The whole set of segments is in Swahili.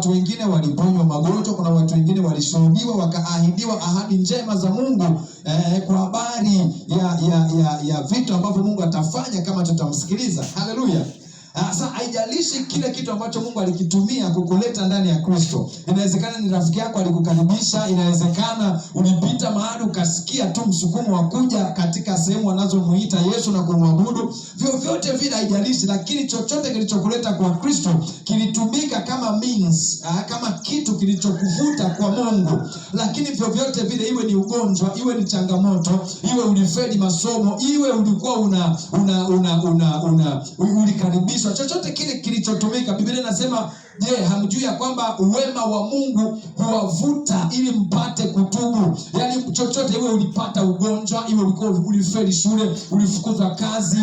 watu wengine waliponywa magonjwa, kuna watu wengine walishuhudiwa wakaahidiwa ahadi njema za Mungu kwa habari ya vitu ambavyo Mungu atafanya kama tutamsikiliza. Haleluya. Sasa haijalishi kile kitu ambacho Mungu alikitumia kukuleta ndani ya Kristo. Inawezekana ni rafiki yako alikukaribisha, inawezekana ulipita mahali ukasikia tu msukumo wa kuja katika sehemu wanazomuita Yesu na kumwabudu. Vyovyote vile haijalishi, lakini chochote kilichokuleta kwa Kristo kilitumika kama means, kama kitu kilichokuvuta kwa Mungu. Lakini vyovyote vile, iwe ni ugonjwa, iwe ni changamoto, iwe ulifeli masomo, iwe ulikuwa ulikaribishwa, chochote kile kilichotumika, Biblia inasema, je, hamjui ya kwamba wema wa Mungu huwavuta ili mpate kutubu? Yaani chochote, iwe ulipata ugonjwa, iwe ulikuwa ulifeli shule, ulifukuzwa kazi,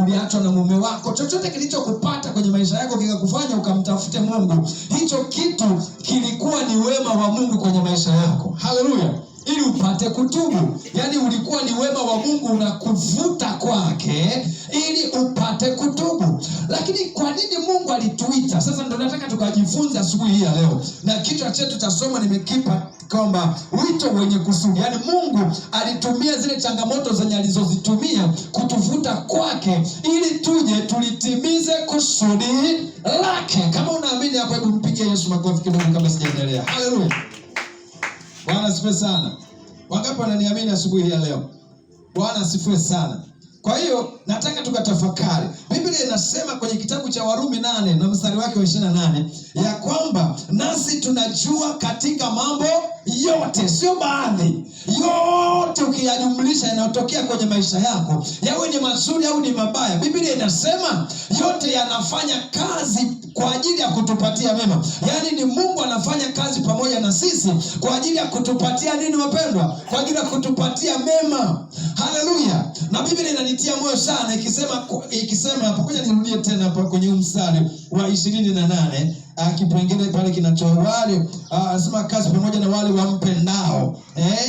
uliachwa na mume wako, chochote kilichokupata kwenye maisha yako kikakufanya ukamtafute Mungu, hicho kitu kilikuwa ni wema wa Mungu kwenye maisha yako. Haleluya. Ili upate kutubu. Yaani ulikuwa ni wema wa Mungu unakuvuta kwake ili upate kutubu. Lakini kwa nini Mungu alituita? Sasa ndio nataka tukajifunze asubuhi hii ya leo. Na kichwa chetu tutasoma nimekipa kwamba wito wenye kusudi. Yaani Mungu alitumia zile changamoto zenye alizozitumia kutuvuta kwake ili tuje tulitimize kusudi lake. Kama unaamini hapo, hebu mpigie Yesu makofi kidogo kabla sijaendelea. Haleluya. Bwana asifiwe sana. Wangapi wananiamini asubuhi ya leo? Bwana asifiwe sana. Kwa hiyo nataka tukatafakari. Biblia inasema kwenye kitabu cha Warumi 8 na mstari wake wa 28 ya kwamba nasi tunajua katika mambo yote, sio baadhi, yote ukiyajumlisha yanayotokea kwenye maisha yako, yawe ni mazuri au ni mabaya, Biblia inasema yote yanafanya kazi kwa ajili ya kutupatia mema. Yaani ni Mungu anafanya kazi pamoja na sisi kwa ajili ya kutupatia nini wapendwa? Kwa ajili ya kutupatia mema. Haleluya. Na Biblia inanitia moyo sana ikisema hapo, ngoja nirudie tena hapo kwenye mstari wa 28, kipengele pale kinachowale anasema kazi pamoja na wale wampendao.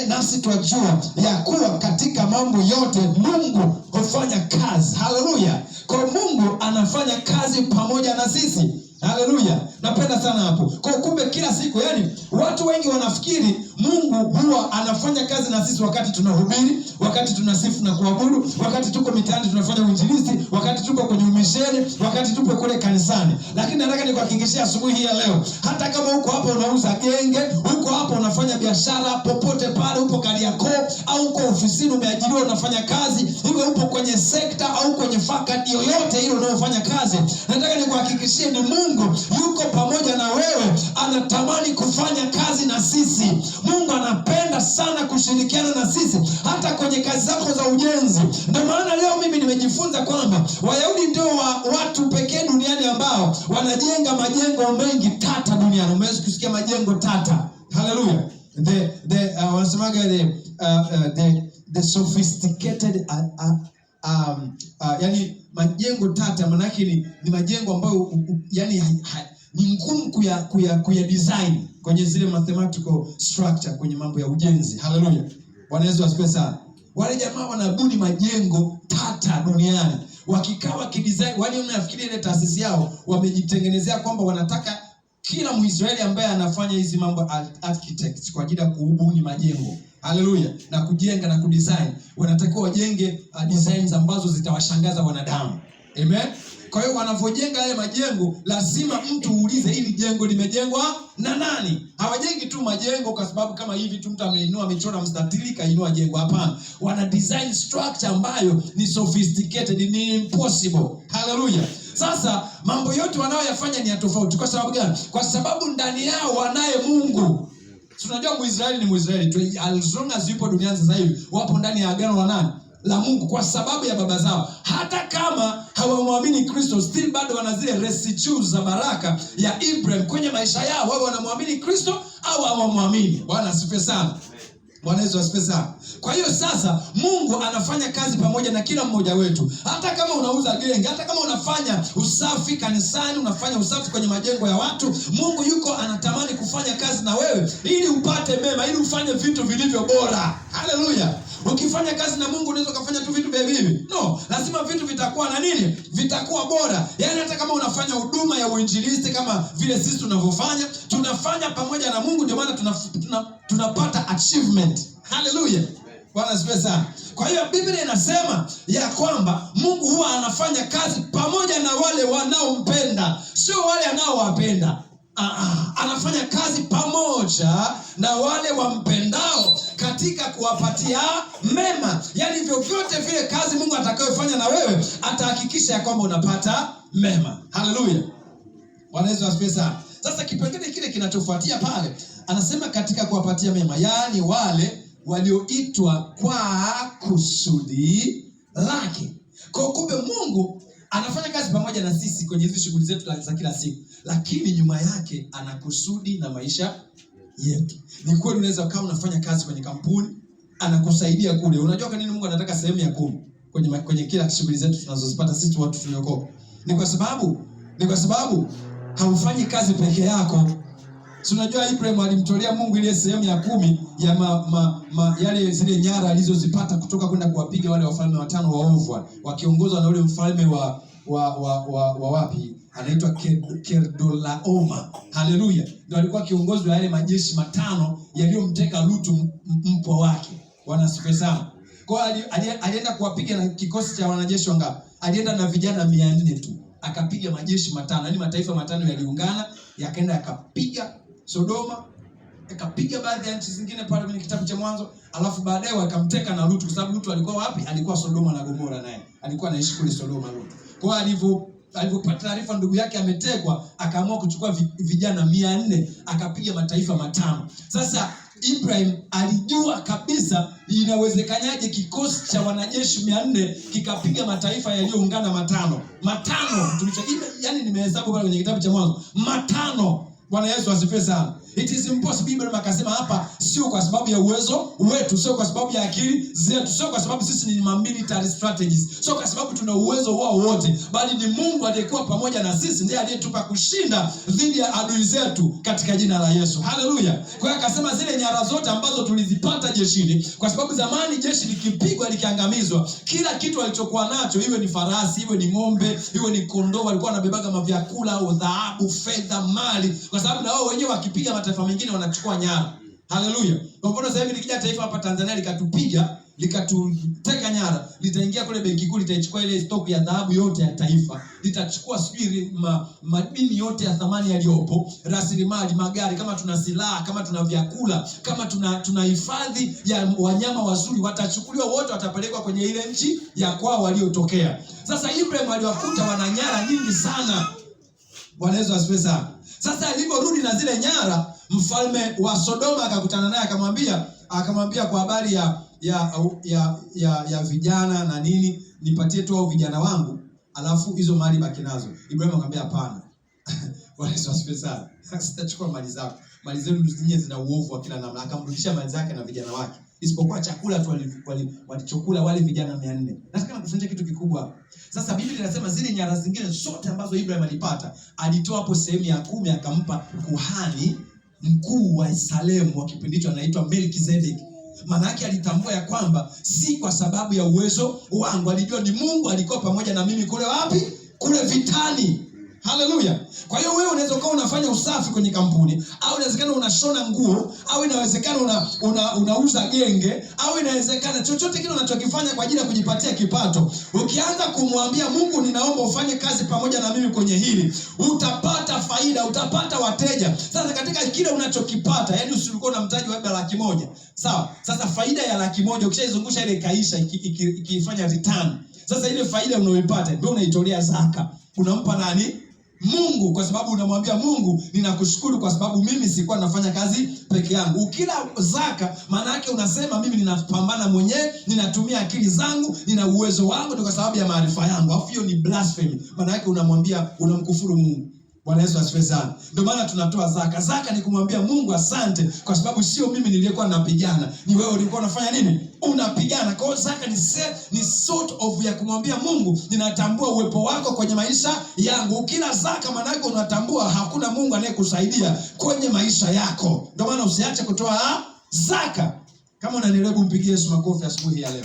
Nasi twajua ya kuwa katika mambo yote Mungu hufanya kazi. Haleluya. Kwa Mungu anafanya kazi pamoja na sisi. Haleluya. Napenda sana hapo. Kwa kumbe kila siku, yani watu wengi wanafikiri Mungu huwa anafanya kazi na sisi wakati tunahubiri, wakati tunasifu na kuabudu, wakati tuko mitaani tunafanya uinjilisti, wakati tuko kwenye umisheni, wakati tupo kule kanisani. Lakini nataka nikuhakikishia asubuhi hii ya leo, hata kama uko hapa unauza genge, uko hapa unafanya biashara, popote pale, upo Kariakoo au uko ofisini umeajiriwa unafanya kazi, iwe upo kwenye sekta au kwenye faculty yoyote ile unayofanya kazi, nataka nikuhakikishie ni Mungu yuko pamoja na wewe, anatamani kufanya kazi na sisi. Mungu anapenda sana kushirikiana na sisi hata kwenye kazi zako za ujenzi. Ndio maana leo mimi nimejifunza kwamba Wayahudi ndio watu pekee duniani ambao wanajenga majengo mengi tata duniani. Umeweza kusikia majengo tata? Haleluya. Wanasemaga the sophisticated yani majengo tata maana yake ni majengo ambayo yani ni ngumu kuya design kwenye zile mathematical structure kwenye mambo ya ujenzi. Haleluya. Bwana Yesu asifiwe sana. Wale jamaa wanabuni majengo tata duniani. Wakikaa wakidesign, wale unafikiri ile taasisi yao wamejitengenezea kwamba wanataka kila Mwisraeli ambaye anafanya hizi mambo architects kwa ajili ya kubuni majengo. Haleluya. Na kujenga na kudesign, wanatakiwa wajenge designs ambazo zitawashangaza wanadamu. Amen. Kwa hiyo wanavyojenga yale majengo, lazima mtu uulize hili jengo limejengwa na nani? Hawajengi tu majengo kwa sababu kama hivi tu mtu ameinua amechora mstatili kainua jengo. Hapana. Wana design structure ambayo ni sophisticated, ni impossible. Haleluya. Sasa mambo yote wanayoyafanya ni ya tofauti. Kwa sababu gani? Kwa sababu ndani yao wanaye Mungu. Tunajua Mwisraeli ni Mwisraeli tu, as long as yupo duniani sasa hivi, wapo ndani ya agano la nani? La Mungu, kwa sababu ya baba zao. Hata kama hawamwamini Kristo, still bado wana zile residues za baraka ya Ibrahim kwenye maisha yao. Wao wanamwamini Kristo au hawamwamini. Bwana asifiwe sana. Bwana Yesu asifiwe sana. Kwa hiyo sasa Mungu anafanya kazi pamoja na kila mmoja wetu. Hata kama unauza genge, hata kama unafanya usafi kanisani, unafanya usafi kwenye majengo ya watu, Mungu yuko anatamani kufanya kazi na wewe ili upate mema, ili ufanye vitu vilivyo bora. Haleluya. Ukifanya kazi na Mungu unaweza kufanya tu vitu hivi. No, lazima vitu vitakuwa na nini? Vitakuwa bora. Yaani hata kama unafanya huduma ya uinjilisti kama vile sisi tunavyofanya, tunafanya pamoja na Mungu, ndio maana tunapata achievement. Hallelujah. Bwana asifiwe sana. Kwa hiyo Biblia inasema ya kwamba Mungu huwa anafanya kazi pamoja na wale wanaompenda, sio wale anaowapenda. Anafanya kazi pamoja na wale wampendao katika kuwapatia mema. Yaani vyovyote vile kazi Mungu atakayofanya na wewe, atahakikisha ya kwamba unapata mema. Haleluya. Bwana Yesu asifiwe sana. Sasa kipengele kile kinachofuatia pale, anasema katika kuwapatia mema, yaani wale walioitwa kwa kusudi lake. Kwa kumbe Mungu anafanya kazi pamoja na sisi kwenye hizo shughuli zetu za kila siku, lakini nyuma yake ana kusudi na maisha yetu. Ni kweli unaweza kama unafanya kazi kwenye kampuni, anakusaidia kule. Unajua kwa nini Mungu anataka sehemu ya 10 kwenye kila shughuli zetu tunazozipata sisi watu tuliokoka? Ni kwa sababu haufanyi kazi peke yako. Si unajua Ibrahim alimtolea Mungu ile sehemu ya 10 ya yale zile nyara alizozipata kutoka kwenda kuwapiga wale wafalme 5 waovu, wakiongozwa na ule mfalme wa wapi? Anaitwa Kedorlaoma. Haleluya. Ndio alikuwa kiongozi wa yale majeshi 5 yaliyomteka Lutu mpwa wake. Bwana asifiwe sana. Kwa alienda kuwapiga na kikosi cha wanajeshi wangapi? Alienda na vijana 400 tu. Akapiga majeshi 5. Yaani mataifa 5 yaliungana, yakaenda yakapiga Sodoma, akapiga baadhi ya nchi zingine pale kwenye kitabu cha Mwanzo, alafu baadaye wakamteka na Lutu, kwa sababu Lutu alikuwa wapi? Alikuwa Sodoma na Gomora, naye alikuwa anaishi kule Sodoma Lutu. Kwa alipopata taarifa ndugu yake ametekwa, akaamua kuchukua vijana 400 akapiga mataifa 5. Sasa Ibrahim alijua kabisa inawezekanaje kikosi cha wanajeshi 400 kikapiga mataifa yaliyoungana 5 tulicho, yani nimehesabu pale kwenye kitabu cha Mwanzo 5. Bwana Yesu asifiwe sana. It is impossible. Biblia akasema hapa sio kwa sababu ya uwezo wetu, sio kwa sababu ya akili zetu, sio kwa sababu sisi ni military strategies, sio kwa sababu tuna uwezo wao wote, bali ni Mungu aliyekuwa pamoja na sisi, ndiye aliyetupa kushinda dhidi ya adui zetu katika jina la Yesu. Haleluya. Kwa hiyo akasema zile nyara zote ambazo tulizipata jeshini, kwa sababu zamani jeshi likipigwa likiangamizwa, kila kitu alichokuwa nacho, iwe ni farasi, iwe ni ng'ombe, iwe ni kondoo, walikuwa wanabebaga mavyakula au dhahabu, fedha, mali, kwa sababu na wao wenyewe wakipiga mataifa mengine wanachukua nyara. Haleluya. Kwa mfano sasa hivi nikija taifa hapa Tanzania likatupiga, likatuteka nyara, litaingia kule benki kuu, litaichukua ile stock ya dhahabu yote ya taifa, litachukua sijui madini yote ya thamani yaliyopo, rasilimali, magari, kama tuna silaha, kama tuna vyakula, kama tuna hifadhi ya wanyama wazuri, watachukuliwa wote, watapelekwa kwenye ile nchi ya kwao waliotokea. Sasa Ibrahim aliwakuta wana nyara nyingi sana. Bwana Yesu asifiwe sana. Sasa aliporudi na zile mfalme wa Sodoma akakutana naye, akamwambia kwa habari ya vijana na nini, nipatie tu vijana wangu, alafu hizo mali baki nazo. Ibrahim akamwambia hapana. Bwana Yesu asifiwe sana. Sitachukua mali zako. Mali zenu zina uovu wa kila namna. Akamrudishia mali zake na vijana wake, isipokuwa chakula tu walichokula wale vijana 400. Nataka nikufundishe kitu kikubwa. Sasa Biblia inasema zile nyara zingine zote ambazo Ibrahim alipata, alitoa hapo sehemu ya 10 akampa kuhani mkuu wa Salemu wa kipindi hicho, anaitwa Melkizedek. Maana yake alitambua ya kwamba si kwa sababu ya uwezo wangu, alijua ni Mungu alikuwa pamoja na mimi kule wapi? Kule vitani. Haleluya. Kwa hiyo wewe unaweza kuwa unafanya usafi kwenye kampuni, au inawezekana unashona nguo, au inawezekana unauza genge, au inawezekana chochote kile unachokifanya kwa ajili ya kujipatia kipato. Ukianza kumwambia Mungu, ninaomba ufanye kazi pamoja na mimi kwenye hili, utapata faida, utapata wateja. Sasa katika kile unachokipata, yani usilikuwa na mtaji wa $100,000. Sawa? Sasa faida ya $100,000 ukishaizungusha ile kaisha ikifanya return. Sasa ile faida unayoipata ndio unaitolea zaka. Unampa nani? Mungu, kwa sababu unamwambia Mungu, ninakushukuru kwa sababu mimi sikuwa nafanya kazi peke yangu. Ukila zaka, maana yake unasema mimi ninapambana mwenyewe, ninatumia akili zangu, nina uwezo wangu, ndio kwa sababu ya maarifa yangu. Afu hiyo ni blasphemy. Maana yake unamkufuru Mungu. Bwana Yesu asifiwe sana. Ndio maana tunatoa zaka. Zaka ni kumwambia Mungu asante, kwa sababu sio mimi niliyekuwa napigana, ni wewe ulikuwa unafanya nini? Unapigana. Kwa hiyo zaka ni sort of ya kumwambia Mungu, ninatambua uwepo wako kwenye maisha yangu. Ukila zaka, maana yake unatambua hakuna Mungu anayekusaidia kwenye maisha yako. Ndio maana usiache kutoa zaka. Kama unanielewa, mpigie Yesu makofi asubuhi ya leo.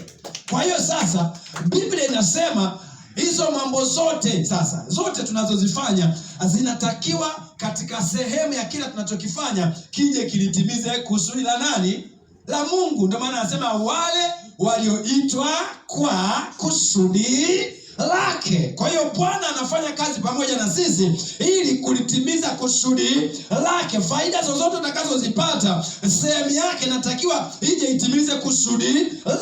Kwa hiyo sasa Biblia inasema hizo mambo zote sasa, zote tunazozifanya zinatakiwa katika sehemu ya kila tunachokifanya kije kilitimize kusudi la nani? La Mungu. Ndio maana anasema wale walioitwa kwa kusudi lake. Kwa hiyo Bwana anafanya kazi pamoja na sisi ili kulitimiza kusudi lake. Faida zozote utakazozipata, sehemu yake inatakiwa ije itimize kusudi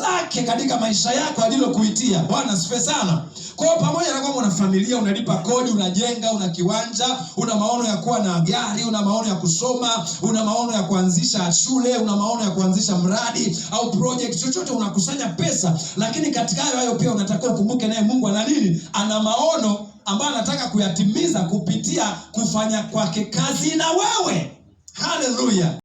lake katika maisha yako alilokuitia. Bwana asifiwe sana. Kwa hiyo pamoja na kwamba una familia, unalipa kodi, unajenga, una kiwanja, una maono ya kuwa na gari, una maono ya kusoma, una maono ya kuanzisha shule, una maono ya kuanzisha mradi au project chochote, unakusanya pesa, lakini katika hayo pia unatakiwa ukumbuke naye Mungu ana nini? Ana maono ambayo anataka kuyatimiza kupitia kufanya kwake kazi na wewe. Haleluya.